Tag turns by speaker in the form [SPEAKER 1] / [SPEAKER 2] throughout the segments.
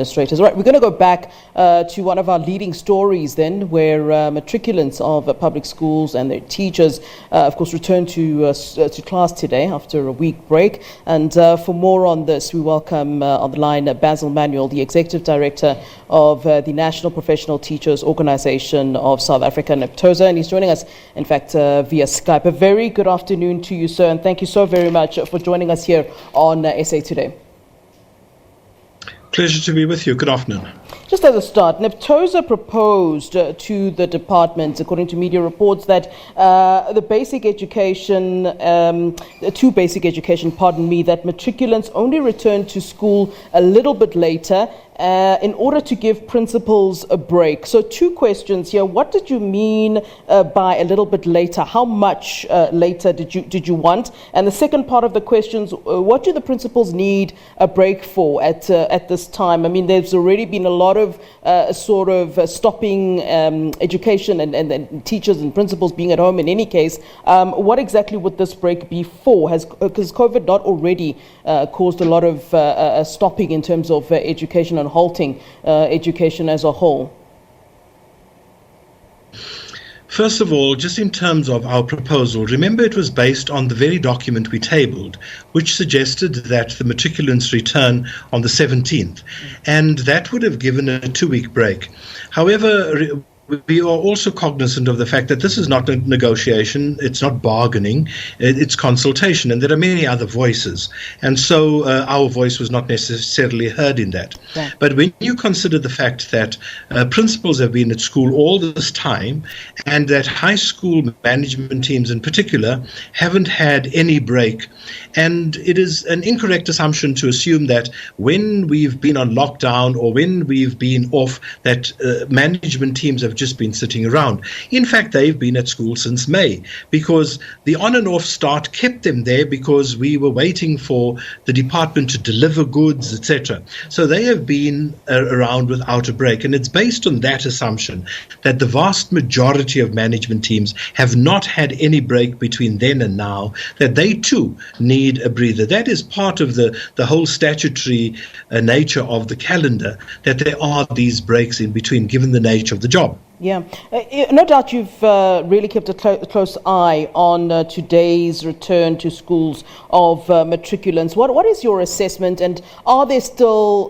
[SPEAKER 1] administrators. All right, we're going to go back to one of our leading stories then, where matriculants of public schools and their teachers, of course, return to class today after a week break. And for more on this, we welcome on the line Basil Manuel, the Executive Director of the National Professional Teachers Organization of South Africa, NAPTOSA, and he's joining us, in fact, via Skype. A very good afternoon to you, sir, and thank you so very much for joining us here on SA Today.
[SPEAKER 2] Pleasure to be with you. Good afternoon.
[SPEAKER 1] Just as a start, NAPTOSA proposed to the department, according to media reports, that the basic education, to basic education, that matriculants only return to school a little bit later in order to give principals a break. So two questions here. What did you mean by a little bit later? How much later did you want? And the second part of the questions, what do the principals need a break for at this time? I mean, there's already been a lot of stopping education and teachers and principals being at home in any case. What exactly would this break be for? Because COVID not already caused a lot of stopping in terms of education and halting education as a whole?
[SPEAKER 2] First of all, just in terms of our proposal, remember it was based on the very document we tabled, which suggested that the matriculants return on the 17th, and that would have given a 2-week break. However, we are also cognizant of the fact that this is not a negotiation, it's not bargaining, it's consultation, and there are many other voices. And so our voice was not necessarily heard in that. Yeah. But when you consider the fact that principals have been at school all this time, and that high school management teams in particular haven't had any break, and it is an incorrect assumption to assume that when we've been on lockdown or when we've been off, that management teams have just been sitting around. In fact, they've been at school since May, because the on and off start kept them there because we were waiting for the department to deliver goods, etc. So they have been around without a break, and it's based on that assumption that the vast majority of management teams have not had any break between then and now, that they too need a breather. That is part of the whole statutory nature of the calendar, that there are these breaks in between, given the nature of the job.
[SPEAKER 1] Yeah, no doubt you've really kept a close eye on today's return to schools of matriculants. What is your assessment, and are there still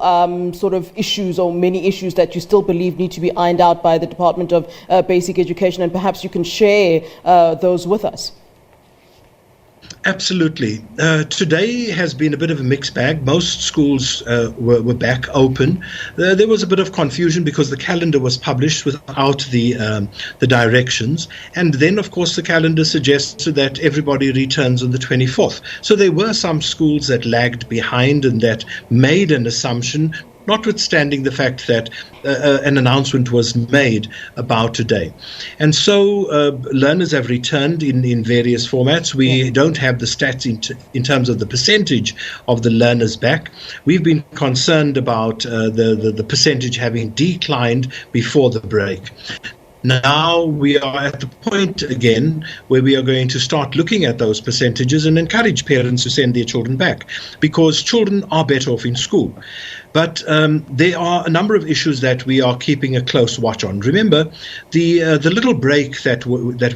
[SPEAKER 1] sort of issues or many issues that you still believe need to be ironed out by the Department of Basic Education, and perhaps you can share those with us?
[SPEAKER 2] Absolutely. Today has been a bit of a mixed bag. Most schools were back open. There was a bit of confusion because the calendar was published without the directions. And then, of course, the calendar suggested that everybody returns on the 24th. So there were some schools that lagged behind and that made an assumption, notwithstanding the fact that an announcement was made about today. And so learners have returned in various formats. We don't have the stats in terms of the percentage of the learners back. We've been concerned about the percentage having declined before the break. Now we are at the point again where we are going to start looking at those percentages and encourage parents to send their children back, because children are better off in school. But there are a number of issues that we are keeping a close watch on. Remember, the little break that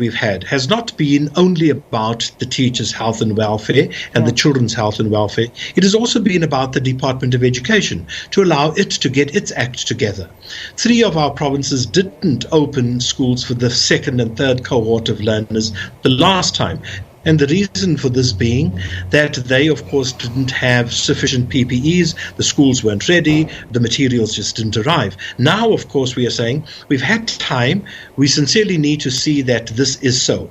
[SPEAKER 2] we've had has not been only about the teachers' health and welfare and the children's health and welfare. It has also been about the Department of Education, to allow it to get its act together. 3 of our provinces didn't open schools for the second and third cohort of learners the last time. And the reason for this being that they, of course, didn't have sufficient PPEs, the schools weren't ready, the materials just didn't arrive. Now, of course, we are saying we've had time, we sincerely need to see that this is so.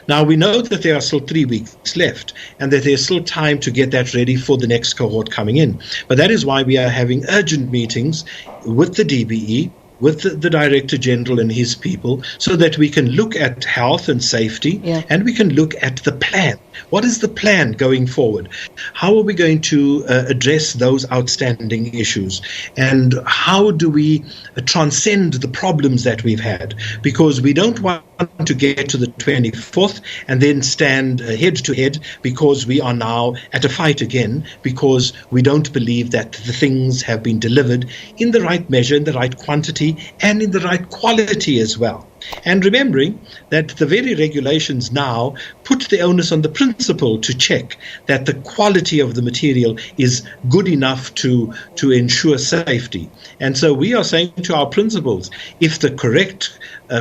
[SPEAKER 2] Now, we know that there are still 3 weeks left and that there's still time to get that ready for the next cohort coming in. But that is why we are having urgent meetings with the DBE, with the Director General and his people, so that we can look at health and safety, and we can look at the plan. What is the plan going forward? How are we going to address those outstanding issues? And how do we transcend the problems that we've had? Because we don't want to get to the 24th and then stand head to head, because we are now at a fight again, because we don't believe that the things have been delivered in the right measure, in the right quantity, and in the right quality as well. And remembering that the very regulations now put the onus on the principal to check that the quality of the material is good enough to ensure safety. And so we are saying to our principals, if the correct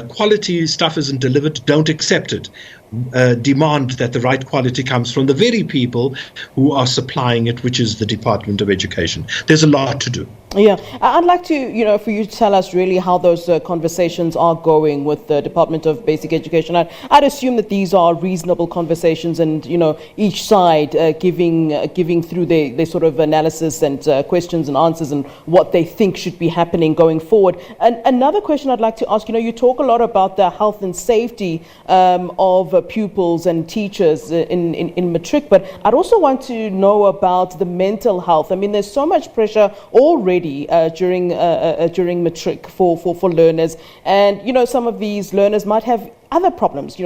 [SPEAKER 2] quality stuff isn't delivered, don't accept it. Demand that the right quality comes from the very people who are supplying it, which is the Department of Education. There's a lot to do.
[SPEAKER 1] Yeah, I'd like to, for you to tell us really how those conversations are going with the Department of Basic Education. I'd assume that these are reasonable conversations, and each side giving through their sort of analysis and questions and answers and what they think should be happening going forward. And another question I'd like to ask, you talk a lot about the health and safety of pupils and teachers in Matric, but I'd also want to know about the mental health. I mean, there's so much pressure already during Matric for learners, and some of these learners might have other problems,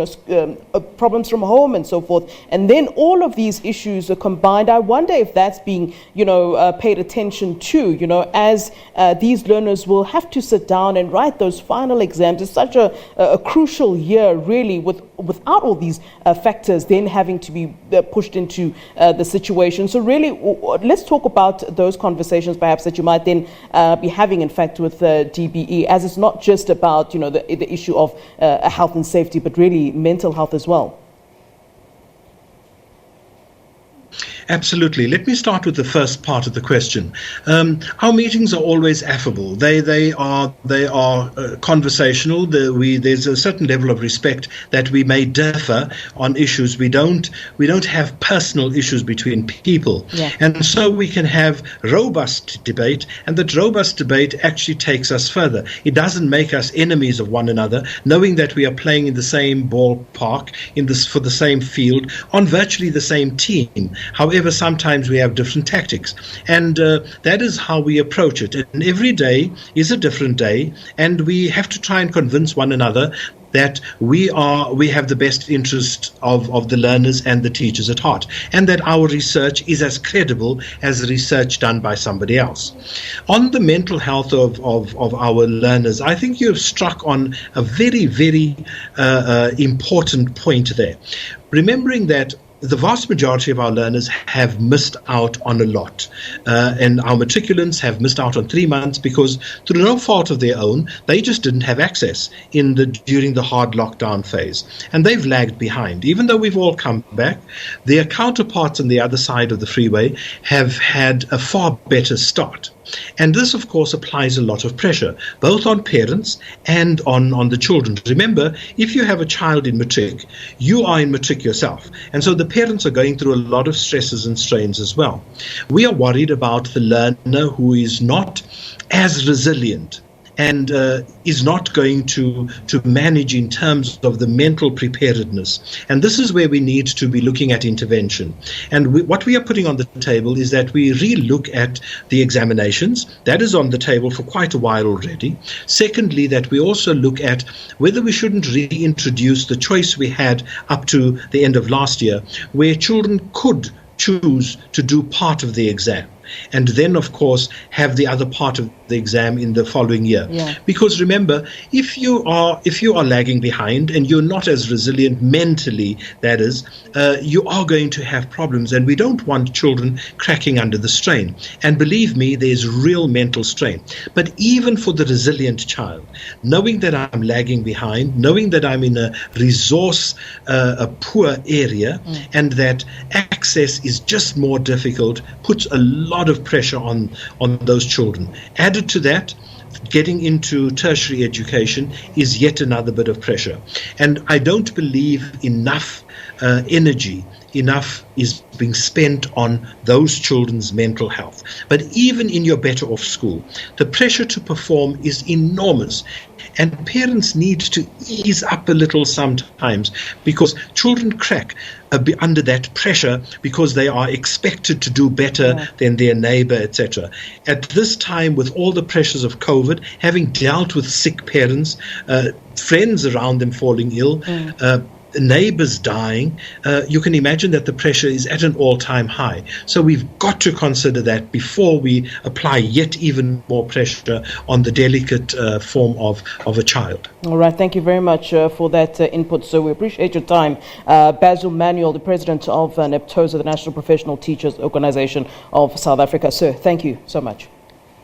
[SPEAKER 1] problems from home and so forth, and then all of these issues are combined. I wonder if that's being paid attention to, as these learners will have to sit down and write those final exams. It's such a crucial year, really, without all these factors then having to be pushed into the situation. So really, let's talk about those conversations perhaps that you might then be having, in fact, with DBE, as it's not just about the issue of health and safety, but really mental health as well.
[SPEAKER 2] Absolutely. Let me start with the first part of the question. Our meetings are always affable. They are conversational. There's a certain level of respect that we may differ on issues. We don't have personal issues between people, and so we can have robust debate. And that robust debate actually takes us further. It doesn't make us enemies of one another, knowing that we are playing in the same ballpark, for the same field, on virtually the same team. However, sometimes we have different tactics, and that is how we approach it. And every day is a different day, and we have to try and convince one another that we have the best interest of the learners and the teachers at heart, and that our research is as credible as the research done by somebody else. On the mental health of our learners, I think you have struck on a very, very important point there. Remembering that the vast majority of our learners have missed out on a lot, and our matriculants have missed out on 3 months because, through no fault of their own, they just didn't have access during the hard lockdown phase, and they've lagged behind. Even though we've all come back, their counterparts on the other side of the freeway have had a far better start. And this, of course, applies a lot of pressure, both on parents and on the children. Remember, if you have a child in Matric, you are in Matric yourself. And so the parents are going through a lot of stresses and strains as well. We are worried about the learner who is not as resilient and is not going to manage in terms of the mental preparedness. And this is where we need to be looking at intervention. And what we are putting on the table is that we re-look at the examinations. That is on the table for quite a while already. Secondly, that we also look at whether we shouldn't reintroduce the choice we had up to the end of last year, where children could choose to do part of the exam, and then, of course, have the other part of the exam in the following year. Because remember, if you are lagging behind and you're not as resilient mentally, that is, you are going to have problems, and we don't want children cracking under the strain. And believe me, there's real mental strain. But even for the resilient child, knowing that I'm lagging behind, knowing that I'm in a resource a poor area, and that access is just more difficult, puts a lot of pressure on those children. Added to that, getting into tertiary education is yet another bit of pressure. And I don't believe enough energy enough is being spent on those children's mental health. But even in your better off school, the pressure to perform is enormous. And parents need to ease up a little sometimes, because children crack under that pressure because they are expected to do better than their neighbor, etc. At this time, with all the pressures of COVID, having dealt with sick parents, friends around them falling ill, neighbors dying, you can imagine that the pressure is at an all-time high. So we've got to consider that before we apply yet even more pressure on the delicate form of a child.
[SPEAKER 1] All right, thank you very much for that input. So we appreciate your time. Basil Manuel, the president of NAPTOSA, the National Professional Teachers Organization of South Africa. Sir, thank you so much.